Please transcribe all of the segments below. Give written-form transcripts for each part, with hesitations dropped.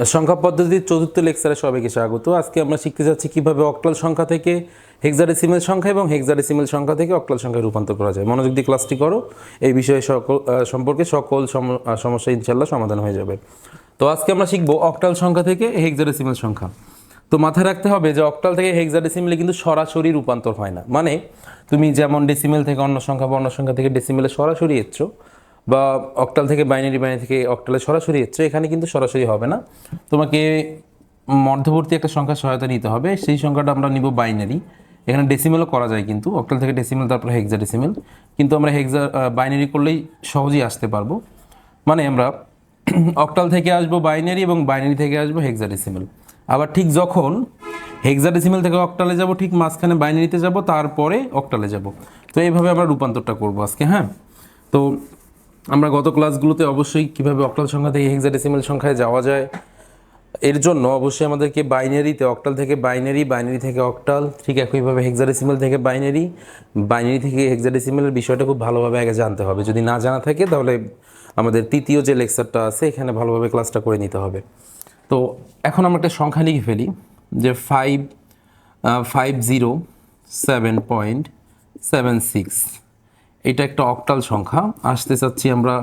সংখ্যা পদ্ধতির চতুর্থ লেকচারে সবাইকে স্বাগত। আজকে আমরা শিখতে যাচ্ছি কিভাবে অক্টাল সংখ্যা থেকে হেক্সাডেসিমেল সংখ্যা এবং হেক্সাডেসিমেল সংখ্যা থেকে অক্টাল সংখ্যায় রূপান্তর করা যায়। মনোযোগ দিয়ে ক্লাসটি করো, এই বিষয়ে সম্পর্কে সকল সমস্যা ইনশাল্লাহ সমাধান হয়ে যাবে। তো আজকে আমরা শিখবো অক্টাল সংখ্যা থেকে হেক্সাডেসিমেল সংখ্যা। তো মাথায় রাখতে হবে যে অক্টাল থেকে হেক্সাডেসিমেলে কিন্তু সরাসরি রূপান্তর হয় না। মানে তুমি যেমন ডেসিমেল থেকে অন্য সংখ্যা বা অন্য সংখ্যা থেকে ডেসিমেলে সরাসরি এসছো, বা অক্টাল থেকে বাইনারি থেকে অক্টালে সরাসরি এসছো, এখানে কিন্তু সরাসরি হবে না। তোমাকে মধ্যবর্তী একটা সংখ্যার সহায়তা নিতে হবে। সেই সংখ্যাটা আমরা নিব বাইনারি। এখানে ডেসিমেলও করা যায়, কিন্তু অক্টাল থেকে ডেসিমেল তারপর হেক্সাডেসিমেল। কিন্তু আমরা বাইনারি করলেই সহজেই আসতে পারবো। মানে আমরা অক্টাল থেকে আসবো বাইনারি এবং বাইনারি থেকে আসবো হেক্সাডেসিমেল। আবার ঠিক যখন হেক্সাডেসিমেল থেকে অক্টালে যাব, ঠিক মাঝখানে বাইনারিতে যাব, তারপরে অক্টালে যাব। তো এইভাবে আমরা রূপান্তরটা করবো আজকে। হ্যাঁ, তো আমরা গত ক্লাসগুলোতে অবশ্যই কীভাবে অক্টাল সংখ্যা থেকে হেক্সাডেসিমেল সংখ্যায় যাওয়া যায়, এর জন্য অবশ্যই আমাদেরকে বাইনারিতে অক্টাল থেকে বাইনারি, বাইনারি থেকে অক্টাল, ঠিক একইভাবে হেক্সাডেসিমেল থেকে বাইনারি, বাইনারি থেকে হেক্সাডেসিমেলের বিষয়টা খুব ভালোভাবে আগে জানতে হবে। যদি না জানা থাকে তাহলে আমাদের তৃতীয় যে লেকচারটা আছে এখানে ভালোভাবে ক্লাসটা করে নিতে হবে। তো এখন আমরা একটা সংখ্যা লিখে ফেলি যে 550.7.76। এটা একটা অক্টাল সংখ্যা, আসতে চাচ্ছি আমরা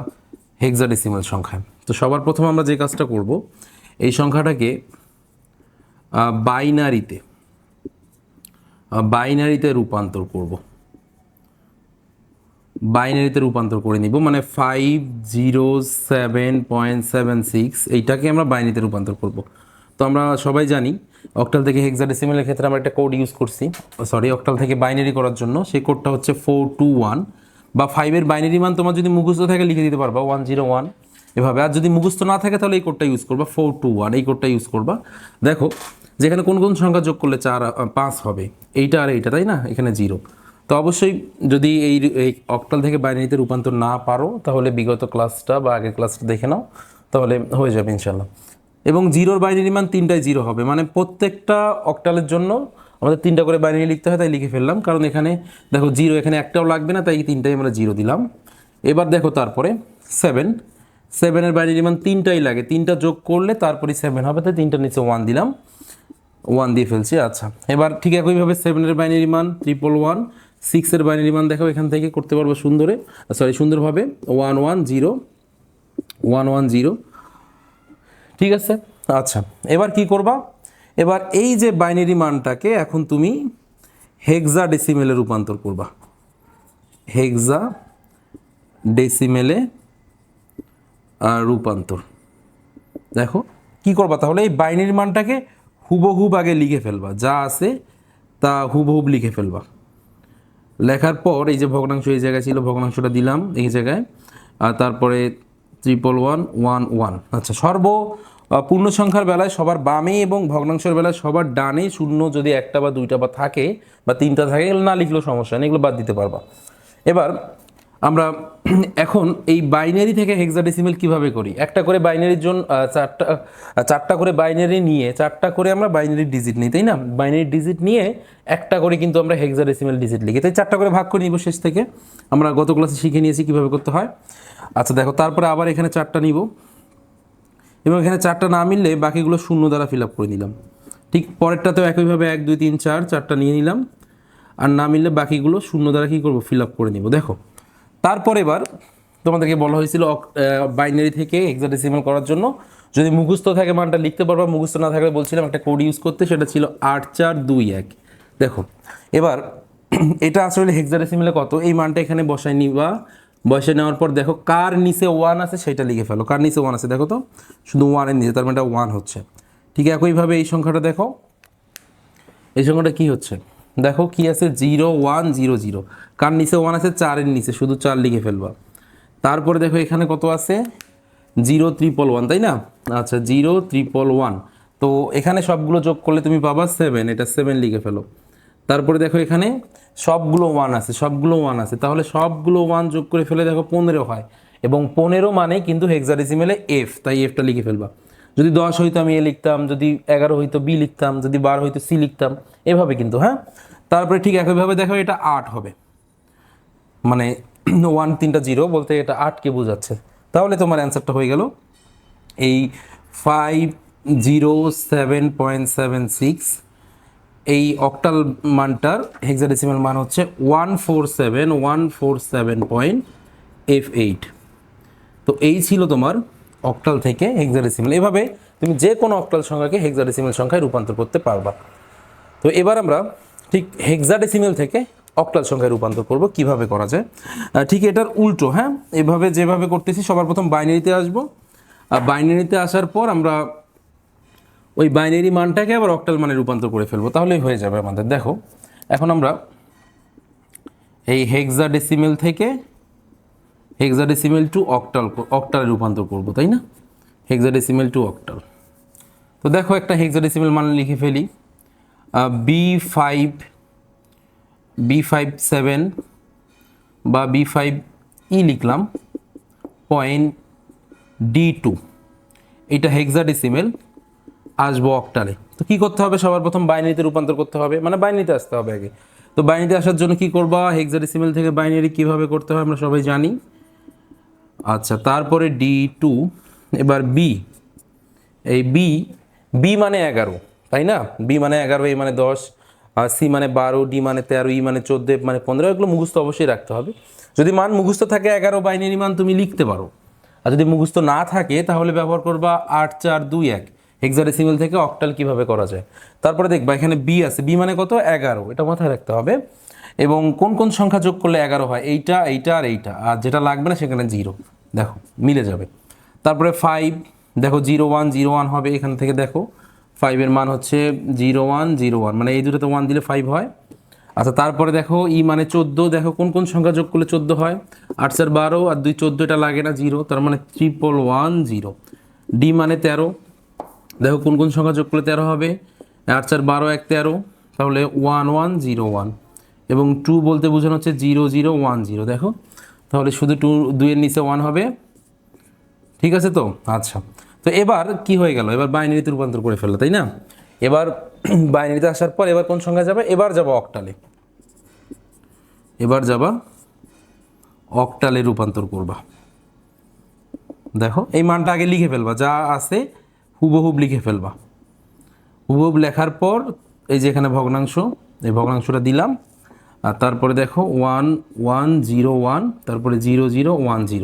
হেক্সাডেসিমেল সংখ্যায়। তো সবার প্রথম আমরা যে কাজটা করব, এই সংখ্যাটাকে বাইনারিতে বাইনারিতে রূপান্তর করব। বাইনারিতে রূপান্তর করে নিব, মানে 507.76 এইটাকে আমরা বাইনারিতে রূপান্তর করব। তো আমরা সবাই জানি অক্টাল থেকে হেক্সাডেসিমেলের ক্ষেত্রে আমরা একটা কোড ইউজ করছি, অক্টাল থেকে বাইনারি করার জন্য। সেই কোডটা হচ্ছে 421, বা 5-এর বাইনারি মান তোমার যদি মুখস্থ থাকে লিখে দিতে পারবা 101 এভাবে। আর যদি মুখস্থ না থাকে তাহলে এই কোডটা ইউজ করবা 421, এই কোডটা ইউজ করবা। দেখো যেখানে কোন কোন সংখ্যা যোগ করলে 5 হবে, এইটা আর এইটা, তাই না? এখানে 0। তো অবশ্যই যদি এই অক্টাল থেকে বাইনারিতে রূপান্তর না পারো তাহলে বিগত ক্লাসটা বা আগের ক্লাসটা দেখে নাও, তাহলে হয়ে যাবে ইনশাল্লাহ। এবং জিরোর বাইনারি মান 3টাই 0 হবে, মানে প্রত্যেকটা অক্টালের জন্য আমাদের 3টা করে বাইনারি লিখতে হয়, তাই লিখে ফেললাম। কারণ এখানে দেখো 0 এখানে একটাও লাগবে না, তাই 3টাই আমরা 0 দিলাম। এবার দেখো তারপরে 7-এর বাইনারি মান 3টাই লাগে, 3টা যোগ করলে তারপরে 7 হবে, তাই 3টার নিচে 1 দিলাম, 1 দিয়ে ফেলছি। আচ্ছা, এবার ঠিক একইভাবে 7-এর বাইনারি মান 111, 6-এর বাইনারি মান দেখো এখান থেকে করতে পারবো সুন্দরভাবে 110। ঠিক আছে। আচ্ছা, এবার কি করবা? এবার এই যে বাইনারি মানটাকে এখন তুমি হেক্সাডেসিমেলে রূপান্তর করবা। হেক্সাডেসিমেলে রূপান্তর। দেখো কি করবা তাহলে, এই বাইনারি মানটাকে হুবহুব আগে লিখে ফেলবা, যা আছে তা হুবহুব লিখে ফেলবা। লেখার পর এই যে ভগ্নাংশ এই জায়গায় ছিল, ভগ্নাংশটা দিলাম এই জায়গায়, আর তারপরে 11111। আচ্ছা, পূর্ণ সংখ্যার বেলায় সবার বামে এবং ভগ্নাংশের বেলায় সবার ডানে শূন্য যদি একটা বা দুইটা বা থাকে বা 3টা থাকে, এগুলো না লিখলেও সমস্যা নেই, এগুলো বাদ দিতে পারবা। এবার আমরা এখন এই বাইনারি থেকে হেক্সাডেসিমেল কিভাবে করি, একটা করে বাইনারির জন্য চারটা করে বাইনারি নিয়ে 4টা করে আমরা বাইনারি ডিজিট নিই, তাই না? বাইনারি ডিজিট নিয়ে একটা করে কিন্তু আমরা হেক্সাডেসিমেল ডিজিট লিখি, তাই 4টা করে ভাগ করে নিব শেষ থেকে। আমরা গত ক্লাসে শিখে নিয়েছি কিভাবে করতে হয়। আচ্ছা দেখো, তারপরে আবার এখানে 4টা নিব এবং এখানে 4টা না মিললে বাকিগুলো শূন্য দ্বারা ফিল আপ করে নিলাম। ঠিক পরেরটাতেও একইভাবে 1 2 3 4 4টা নিয়ে নিলাম, আর না মিললে বাকিগুলো শূন্য দ্বারা কী করবো, ফিল আপ করে নিব। দেখো তারপর এবার তোমাদেরকে বলা হয়েছিল বাইনারি থেকে হেক্সাডেসিমেল করার জন্য যদি মুখস্থ থাকে মানটা লিখতে পারবা, মুখস্থ না থাকলে বলছিলাম একটা কোড ইউজ করতে, সেটা ছিল 8421। দেখো এবার এটা আসলে হেক্সাডেসিমেলে কত, এই মানটা এখানে বসায় নিবা। বসে নেওয়ার পর দেখো কার নিচে 1 আছে সেটা লিখে ফেলো। কার নিচে 1 আছে দেখো তো, শুধু 1-এর নিচে, তার মানে 1 হচ্ছে। ঠিক একইভাবে এই সংখ্যাটা দেখো, এই সংখ্যাটা কি হচ্ছে দেখো, কি আছে 0100। কার নিচে 1 আছে, 4-এর নিচে, শুধু 4 লিখে ফেলবা। তারপরে দেখো এখানে কত আছে, 0311, তাই না? আচ্ছা 0311। তো এখানে সবগুলো যোগ করলে তুমি পাবা 7, এটা 7 লিখে ফেলো। তারপরে দেখো এখানে সবগুলো 1 আছে, তাহলে সবগুলো 1 যোগ করে ফেলে দেখো 15 হয়, এবং 15 মানে কিন্তু হেক্সাডেসিমেলে F, তাই Fটা লিখে ফেলবা। যদি 10 হইতো আমি A লিখতাম, যদি 11 হইতো B লিখতাম, যদি 12 হইতো C লিখতাম, এভাবে কিন্তু। হ্যাঁ, তারপরে ঠিক একইভাবে দেখো এটা 8 হবে, মানে 1 3টা 0 বলতে এটা 8কে বোঝাচ্ছে। তাহলে তোমার অ্যান্সারটা হয়ে গেল এই 0.776, এই অক্টাল মানটার হেক্সাডেসিমাল মান হচ্ছে 147.F8। তো এই ছিল তোমার অক্টাল থেকে হেক্সাডেসিমাল। এভাবে তুমি যে কোনো অক্টাল সংখ্যাকে হেক্সাডেসিমাল সংখ্যায় রূপান্তর করতে পারবা। তো এবার আমরা ঠিক হেক্সাডেসিমাল থেকে অক্টাল সংখ্যায় রূপান্তর করব, কিভাবে করা যায় ঠিক এটার উল্টো। হ্যাঁ, এভাবে যেভাবে করতেছি সবার প্রথম বাইনারিতে আসবো, আর বাইনারিতে আসার পর আমরা ওই বাইনারি মানটাকে আবার অক্টাল মানে রূপান্তর করে ফেলবো, তাহলেই হয়ে যাবে আমাদের। দেখো এখন আমরা এই হেক্সাডেসিমাল থেকে হেক্সাডেসিমাল টু অক্টালে রূপান্তর করব, তাই না? Hexadecimal two octal. তো দেখো একটা হেক্সাডেসিমাল মান লিখে ফেলি, B57 বা B5E লিখলাম, .D2, এটা হেক্সাডেসিমাল, আসবো অক্টালে। তো কী করতে হবে? সবার প্রথম বাইনারিতে রূপান্তর করতে হবে, মানে বাইনারিতে আসতে হবে আগে। তো বাইনারিতে আসার জন্য কি করবা? হেক্সাডেসিমাল থেকে বাইনারি কিভাবে করতে হয় আমরা সবাই জানি। আচ্ছা, তারপরে D2, এবার বি, এই বি মানে 11, তাই না? বি মানে 11, এ মানে 10, আর সি মানে 12, ডি মানে 13, ই মানে 14, এফ মানে 15। এগুলো মুখস্থ অবশ্যই রাখতে হবে। যদি মান মুখস্থ থাকে 11 বাইনারি মান তুমি লিখতে পারো, আর যদি মুখস্থ না থাকে তাহলে ব্যবহার করবা 8421, হেক্সাডেসিমাল থেকে অক্টাল কিভাবে করা যায়। তারপরে দেখবা এখানে বি আছে, বি মানে কত? 11, এটা মাথায় রাখতে হবে। এবং কোন কোন সংখ্যা যোগ করলে 11 হয়? এইটা, এইটা আর এইটা, আর যেটা লাগবে না সেখানে 0, দেখো মিলে যাবে। তারপরে 5, দেখো 0101 হবে, এখান থেকে দেখো 5-এর মান হচ্ছে 0101, মানে এই দুটোতে 1 দিলে 5 হয়। আচ্ছা, তারপরে দেখো ই মানে 14, দেখো কোন কোন সংখ্যা যোগ করলে 14 হয়? 8 4 12 আর 2 14, এটা লাগে না, 0, তার মানে 1110। ডি মানে 13, দেখো কোন কোন সংখ্যা যোগ করলে 13 হবে? 8 4 12 1 13, তাহলে 1101। এবং 2 বলতে বোঝানো হচ্ছে 0010, দেখো তাহলে শুধু 2 এর নিচে 1 হবে। ঠিক আছে তো? আচ্ছা, তো এবার কি হয়ে গেল? এবার বাইনারিতে রূপান্তর করে ফেললো, তাই না? এবার বাইনারিতে আসার পর এবার কোন সংখ্যা যাবে? এবার যাবো অক্টালে, এবার যাবা অক্টালে রূপান্তর করবা। দেখো এই মানটা আগে লিখে ফেলবা, যা আছে হুবহুব লিখে ফেলবা। হুবহুব লেখার পর এই যে এখানে ভগ্নাংশ, এই ভগ্নাংশটা দিলাম, আর তারপরে দেখো 1101, তারপরে 0010।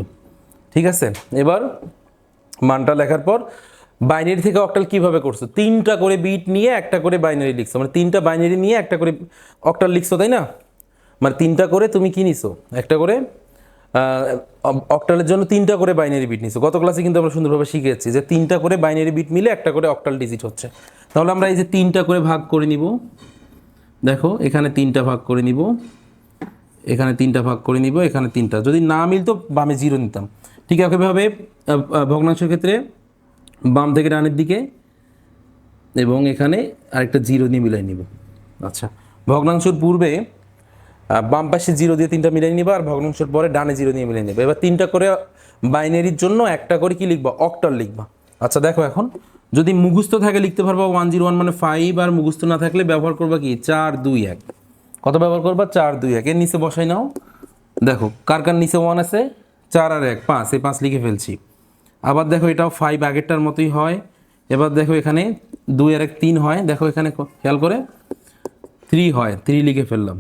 ঠিক আছে, এবার মানটা লেখার পর বাইনারি থেকে অক্টাল কিভাবে করছো? 3টা করে বিট নিয়ে একটা করে বাইনারি লিখছো, মানে 3টা বাইনারি নিয়ে একটা করে অক্টাল লিখছো, তাই না? মানে 3টা করে তুমি কি নিছো? একটা করে অক্টালের জন্য 3টা করে বাইনারি বিট নিছো। গত ক্লাসে কিন্তু আমরা সুন্দরভাবে শিখেছি যে 3টা করে বাইনারি বিট মিলে একটা করে অক্টাল ডিজিট হচ্ছে। তাহলে আমরা এই যে 3টা করে ভাগ করে নিব, দেখো এখানে 3টা ভাগ করে নিব, এখানে 3টা ভাগ করে নিব, এখানে 3টা, যদি না মিলতো বামে 0 নিতাম। ঠিক একইভাবে ভগ্নাংশের ক্ষেত্রে বাম থেকে ডানের দিকে এবং এখানে আরেকটা 0 দিয়ে মিলাই নিব। আচ্ছা, ভগ্নাংশের পূর্বে বাম পাশে 0 দিয়ে 3টা মিলাই নিবা, আর ভগ্নাংশের পরে ডানে 0 দিয়ে মিলাই নেবে। এবার 3টা করে বাইনারির জন্য একটা করে কি লিখবা? অক্টাল লিখবা। আচ্ছা দেখো, এখন যদি মুখস্থ থাকে লিখতে পারবা 101 মানে 5, আর মুখস্থ না থাকলে ব্যবহার করবা কি? 421। কত ব্যবহার করবা? 421। এর নিচে বসাই নাও, দেখো কার কার নিচে 1 আছে? 4 আর 1 5, এই 5 লিখে ফেলছি। আবার দেখো এটাও 5 আগেরটার মতোই হয়। এবার দেখো এখানে 2 আর 1 3 হয়, দেখো এখানে খেয়াল করে 3 হয়, 3 লিখে ফেললাম।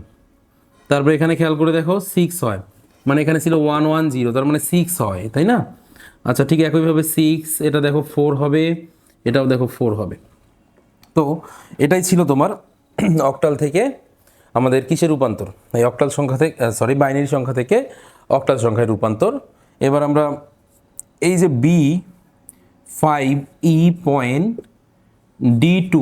তারপরে এখানে খেয়াল করে দেখো 6 হয়, মানে এখানে ছিল 110, তার মানে 6 হয়, তাই না? আচ্ছা, ঠিক একইভাবে 6, এটা দেখো 4 হবে, এটাও দেখো 4 হবে। তো এটাই ছিল তোমার অক্টাল থেকে আমাদের কিসের রূপান্তর? এই অক্টাল সংখ্যা থেকে, বাইনারি সংখ্যা থেকে অক্টাল সংখ্যায় রূপান্তর। এবার আমরা এই যে B5E.D2,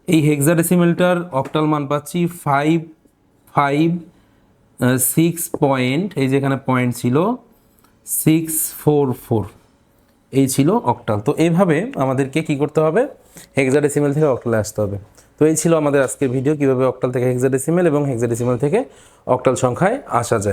এই হেক্সাডেসিমেলটার অক্টাল মান পাচ্ছি 556. এই যেখানে পয়েন্ট ছিল 644, এই ছিল অক্টাল। তো এইভাবে আমাদেরকে কি করতে হবে? হেক্সাডেসিমেল থেকে অক্টালে আসতে হবে। তো এই ছিল আমাদের আজকের ভিডিও, কিভাবে অক্টাল থেকে হেক্সাডেসিমেল এবং হেক্সাডেসিমেল থেকে অক্টাল সংখ্যায় আসা যায়।